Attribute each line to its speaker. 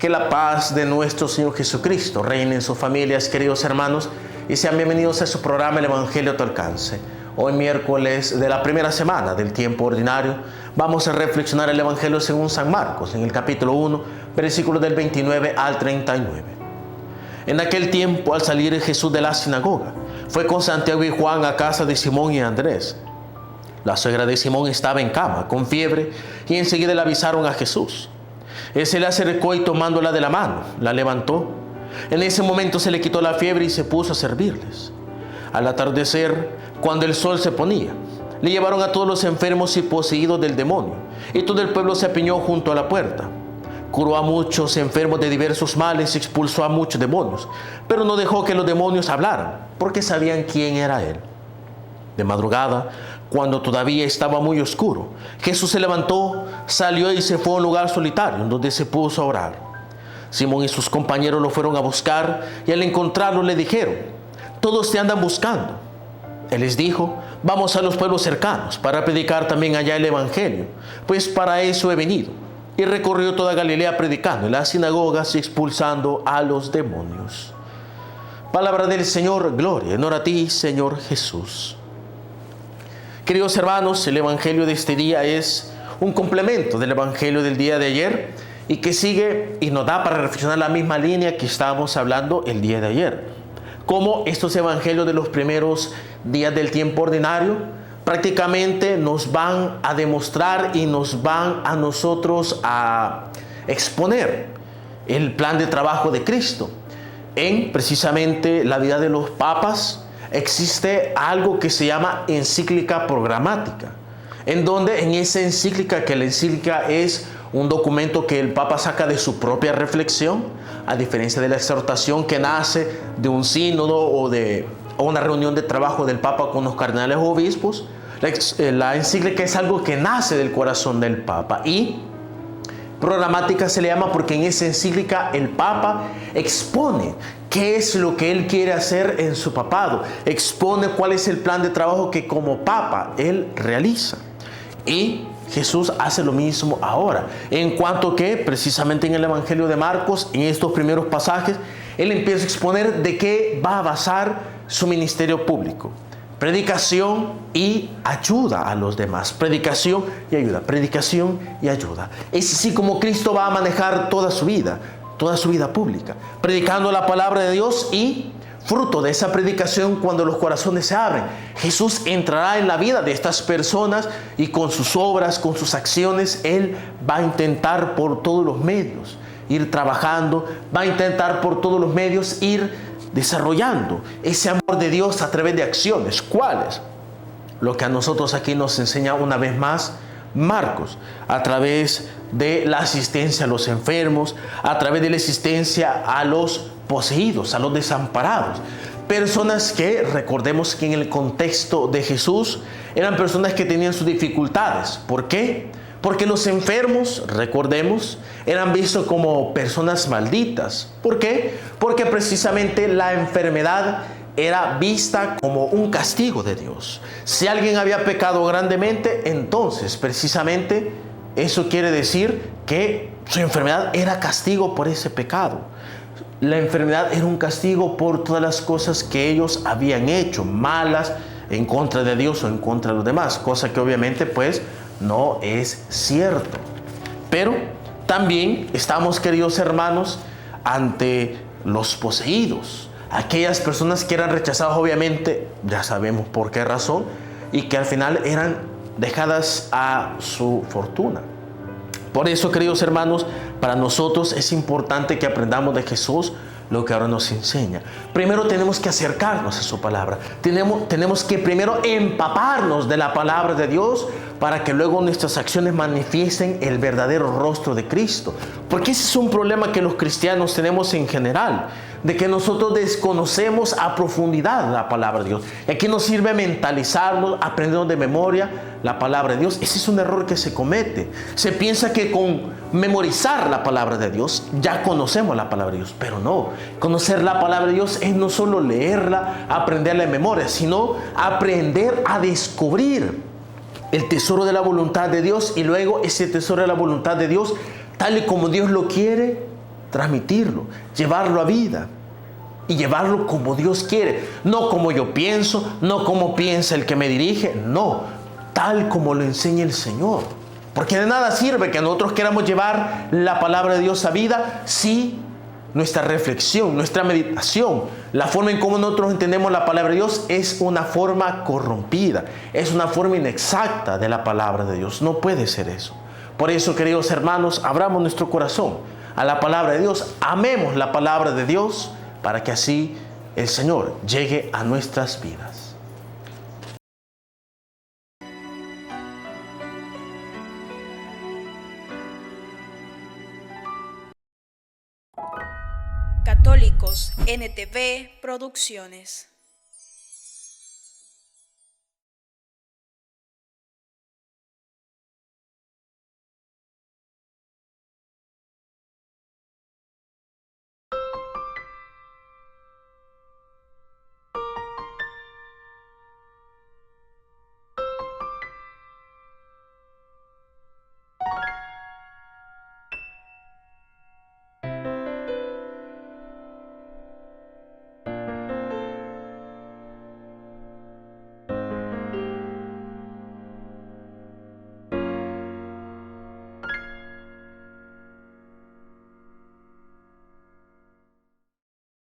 Speaker 1: Que la paz de nuestro Señor Jesucristo reine en sus familias, queridos hermanos, y sean bienvenidos a su programa El Evangelio a tu alcance. Hoy miércoles de la primera semana del tiempo ordinario, vamos a reflexionar el Evangelio según San Marcos, en el capítulo 1, versículos del 29 al 39. En aquel tiempo, al salir Jesús de la sinagoga, fue con Santiago y Juan a casa de Simón y Andrés. La suegra de Simón estaba en cama, con fiebre, y enseguida le avisaron a Jesús. Él se le acercó y tomándola de la mano, la levantó. En ese momento se le quitó la fiebre y se puso a servirles. Al atardecer, cuando el sol se ponía, le llevaron a todos los enfermos y poseídos del demonio, y todo el pueblo se apiñó junto a la puerta. Curó a muchos enfermos de diversos males y expulsó a muchos demonios, pero no dejó que los demonios hablaran, porque sabían quién era él. De madrugada, cuando todavía estaba muy oscuro, Jesús se levantó, salió y se fue a un lugar solitario, donde se puso a orar. Simón y sus compañeros lo fueron a buscar, y al encontrarlo le dijeron: «Todos te andan buscando». Él les dijo: «Vamos a los pueblos cercanos, para predicar también allá el Evangelio, pues para eso he venido». Y recorrió toda Galilea predicando en las sinagogas y expulsando a los demonios. Palabra del Señor, gloria, honor a ti, Señor Jesús. Queridos hermanos, el Evangelio de este día es un complemento del Evangelio del día de ayer y que sigue y nos da para reflexionar la misma línea que estábamos hablando el día de ayer. Cómo estos evangelios de los primeros días del tiempo ordinario prácticamente nos van a demostrar y nos van a nosotros a exponer el plan de trabajo de Cristo. En precisamente la vida de los papas existe algo que se llama encíclica programática, en donde en esa encíclica, que la encíclica es un documento que el Papa saca de su propia reflexión, a diferencia de la exhortación que nace de un sínodo o de una reunión de trabajo del Papa con los cardenales o obispos. La encíclica es algo que nace del corazón del Papa, y programática se le llama porque en esa encíclica el Papa expone qué es lo que él quiere hacer en su papado, expone cuál es el plan de trabajo que como Papa él realiza. Y Jesús hace lo mismo ahora, en cuanto que precisamente en el Evangelio de Marcos, en estos primeros pasajes, él empieza a exponer de qué va a basar su ministerio público. Predicación y ayuda a los demás. Predicación y ayuda. Predicación y ayuda. Es así como Cristo va a manejar toda su vida pública. Predicando la palabra de Dios, y fruto de esa predicación, cuando los corazones se abren, Jesús entrará en la vida de estas personas y con sus obras, con sus acciones, Él va a intentar por todos los medios ir trabajando, va a intentar por todos los medios ir desarrollando ese amor de Dios a través de acciones. ¿Cuáles? Lo que a nosotros aquí nos enseña una vez más Marcos, a través de la asistencia a los enfermos, a través de la asistencia a los poseídos, a los desamparados. Personas que, recordemos que en el contexto de Jesús, eran personas que tenían sus dificultades. ¿Por qué? Porque los enfermos, recordemos, eran vistos como personas malditas. ¿Por qué? Porque precisamente la enfermedad era vista como un castigo de Dios. Si alguien había pecado grandemente, entonces precisamente eso quiere decir que su enfermedad era castigo por ese pecado. La enfermedad era un castigo por todas las cosas que ellos habían hecho, malas, en contra de Dios o en contra de los demás, cosa que obviamente pues no es cierto. Pero también estamos, queridos hermanos, ante los poseídos, aquellas personas que eran rechazadas, obviamente, ya sabemos por qué razón, y que al final eran dejadas a su fortuna. Por eso, queridos hermanos, para nosotros es importante que aprendamos de Jesús lo que ahora nos enseña. Primero tenemos que acercarnos a su palabra. Tenemos que primero empaparnos de la palabra de Dios para que luego nuestras acciones manifiesten el verdadero rostro de Cristo. Porque ese es un problema que los cristianos tenemos en general, de que nosotros desconocemos a profundidad la palabra de Dios. Y aquí nos sirve mentalizarnos, aprendernos de memoria la palabra de Dios. Ese es un error que se comete. Se piensa que con memorizar la palabra de Dios ya conocemos la palabra de Dios, pero no. Conocer la palabra de Dios es no solo leerla, aprenderla de memoria, sino aprender a descubrir el tesoro de la voluntad de Dios, y luego ese tesoro de la voluntad de Dios, tal y como Dios lo quiere, transmitirlo, llevarlo a vida y llevarlo como Dios quiere, no como yo pienso, no como piensa el que me dirige, no, tal como lo enseña el Señor. Porque de nada sirve que nosotros queramos llevar la palabra de Dios a vida si nuestra reflexión, nuestra meditación, la forma en cómo nosotros entendemos la palabra de Dios es una forma corrompida, es una forma inexacta de la palabra de Dios. No puede ser eso. Por eso, queridos hermanos, abramos nuestro corazón a la palabra de Dios, amemos la palabra de Dios para que así el Señor llegue a nuestras vidas.
Speaker 2: Católicos NTV Producciones.